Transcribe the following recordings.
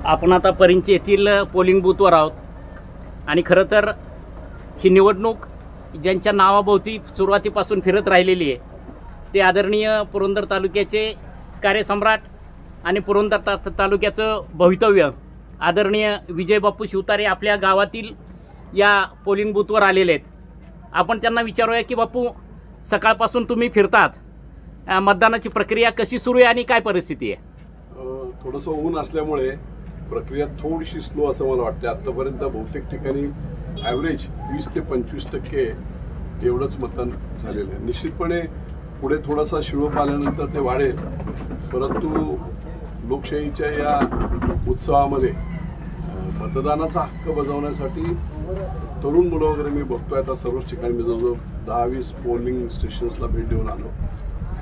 आपण आता परिंची येथील पोलिंग बूथवर आहोत आणि खरं तर ही निवडणूक ज्यांच्या नावाभोवती सुरुवातीपासून फिरत राहिलेली आहे ते आदरणीय पुरंदर तालुक्याचे कार्यसम्राट आणि पुरंदर तालुक्याचं भवितव्य आदरणीय विजय बापू शिवतारे आपल्या गावातील या पोलिंग बूथवर आलेले आहेत। आपण त्यांना विचारूया की बापू, सकाळपासून तुम्ही फिरतात, मतदानाची प्रक्रिया कशी सुरू आहे आणि काय परिस्थिती आहे? थोडंसं ऊन असल्यामुळे प्रक्रिया थोडीशी स्लो असं मला वाटतं। आतापर्यंत बहुतेक ठिकाणी ॲव्हरेज 20 ते 25% एवढंच मतदान झालेलं आहे। निश्चितपणे पुढे थोडासा शिळोप आल्यानंतर ते वाढेल, परंतु लोकशाहीच्या या उत्सवामध्ये मतदानाचा हक्क बजावण्यासाठी तरुण मुलं वगैरे मी बघतोय आता सर्वच ठिकाणी। मी जवळजवळ 10-20 पोलिंग स्टेशन्सला भेट देऊन आलो।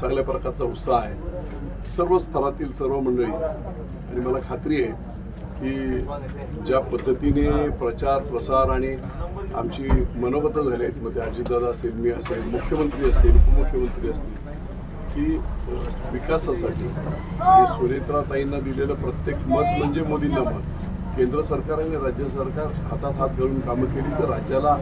चांगल्या प्रकारचा उत्साह आहे सर्व स्तरातील सर्व मंडळी, आणि मला खात्री आहे की ज्या पद्धतीने प्रचार प्रसार आणि आमची मनोगतं झाली आहेत, मग ते अजितदादा असेल, मी असेल, मुख्यमंत्री असतील, उपमुख्यमंत्री असतील, की विकासासाठी आणि सुनेत्राताईंना दिलेलं प्रत्येक मत म्हणजे मोदींना मत। केंद्र सरकार आणि राज्य सरकार हातात हात घालून कामं केली तर राज्याला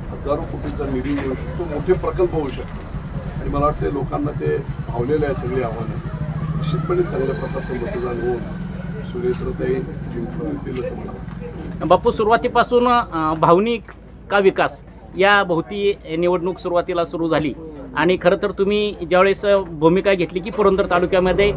हजारो कोटीचा निधी मिळू शकतो, मोठे प्रकल्प होऊ शकतो, आणि मला वाटते लोकांना ते भावलेलं आहे सगळी आव्हानं। निश्चितपणे चांगल्या प्रकारचं मतदान होऊन सुनेत्राताई जिंकून येतील असं मला वाटतं। बापू, सुरुवातीपासून भावनिक का विकास या भोवती निवडणूक सुरुवातीला सुरू झाली आणि खरं तर तुम्ही ज्यावेळेस भूमिका घेतली की पुरंदर तालुक्यामध्ये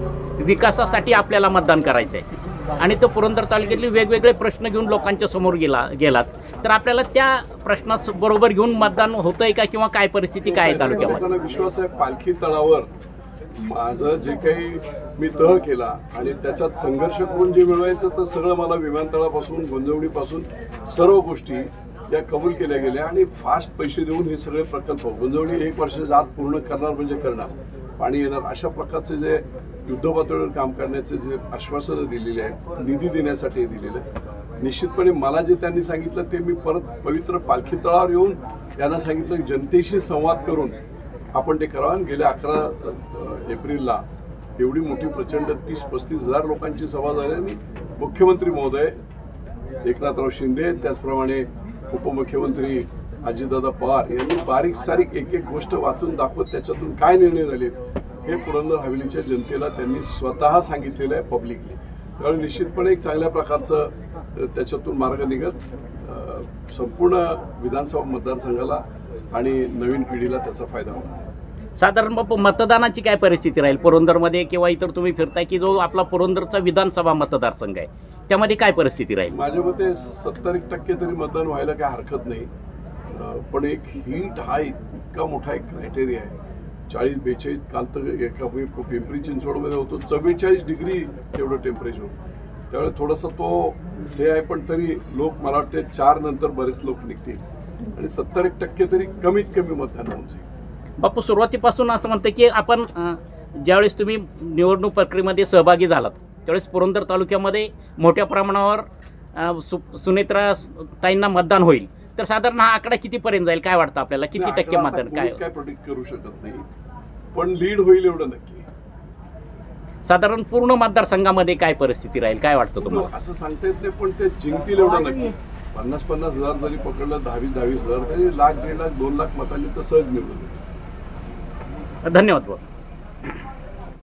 विकासासाठी आपल्याला मतदान करायचं आहे आणि तो पुरंदर तालुक्यातले वेगवेगळे प्रश्न घेऊन लोकांच्या समोर गेलात, तर आपल्याला त्या प्रश्नाबरोबर घेऊन मतदान होतंय का किंवा काय परिस्थिती काय आहे तालुक्यामध्ये? लोकांना विश्वास आहे पालखी तळावर माझं जे काही मी तह केला आणि त्याच्यात संघर्ष करून जे मिळवायचं तर सगळं मला विमानतळापासून गुंजवणीपासून सर्व गोष्टी या कबूल केल्या गेल्या आणि फास्ट पैसे देऊन हे सगळे प्रकल्प गुंजवणी 1 वर्षाच्या आत पूर्ण करणार म्हणजे करणार, पाणी येणार, अशा प्रकारचे जे युद्धपातळीवर काम करण्याचे जे आश्वासनं दिलेली आहेत, निधी देण्यासाठी दिलेलं आहे। निश्चितपणे मला जे त्यांनी सांगितलं ते मी परत पवित्र पालखी तळावर येऊन त्यांना सांगितलं जनतेशी संवाद करून आपण ते करावं। गेल्या 11 एप्रिलला एवढी मोठी प्रचंड 30-35 हजार लोकांची सभा झाली आणि मुख्यमंत्री महोदय एकनाथराव शिंदे, त्याचप्रमाणे उपमुख्यमंत्री अजितदादा पवार यांनी बारीक सारीक एक गोष्ट वाचून दाखवत त्याच्यातून काय निर्णय झाले हे पुरंदर हवेलीच्या जनतेला त्यांनी स्वतः सांगितलेलं आहे पब्लिकली। त्यामुळे निश्चितपणे एक चांगल्या प्रकारचं त्याच्यातून मार्ग निघत संपूर्ण विधानसभा मतदारसंघाला आणि नवीन पिढीला त्याचा फायदा होणार। साधारण बापू, मतदानाची काय परिस्थिती राहील पुरंदरमध्ये किंवा इतर तुम्ही फिरताय की जो आपला पुरंदरचा विधानसभा मतदारसंघ आहे त्यामध्ये काय परिस्थिती राहील? माझ्या मते 70% तरी मतदान व्हायला काय हरकत नाही, पण एक हीट हा इतका मोठा एक क्रायटेरिया आहे। 40-42 काल तर एका पिंपरी चिंचवडमध्ये होतो 44 डिग्री एवढं टेम्परेचर होतं, त्यावेळेस थोडासा तो हे आहे, पण तरी लोक मला वाटते 4 नंतर बरेच लोक निघतील आणि 70% तरी कमीत कमी मतदान होऊन जाईल। बापू, सुरुवातीपासून असं म्हणतं की आपण ज्यावेळेस तुम्ही निवडणूक प्रक्रियेमध्ये सहभागी झालात त्यावेळेस पुरंदर तालुक्यामध्ये मोठ्या प्रमाणावर सुनेत्राताईंना मतदान होईल, तर साधारण हा आकडा कितीपर्यंत जाईल काय वाटतं आपल्याला? किती टक्के मतदान? काय प्रेडिक्ट करू शकत नाही, पण लीड होईल एवढं नक्की। साधारण पूर्ण मतदारसंघामध्ये काय परिस्थिती राहील काय वाटतं तुम्हाला? असं सांगता येत नाही, पण ते जिंकतील एवढं नक्की। 50-50 हजार जरी पकडलं, 10-20 हजार तरी 1,00,000, 1.5 लाख, 2 लाख मतांनी तर सहज निवडून येईल। धन्यवाद.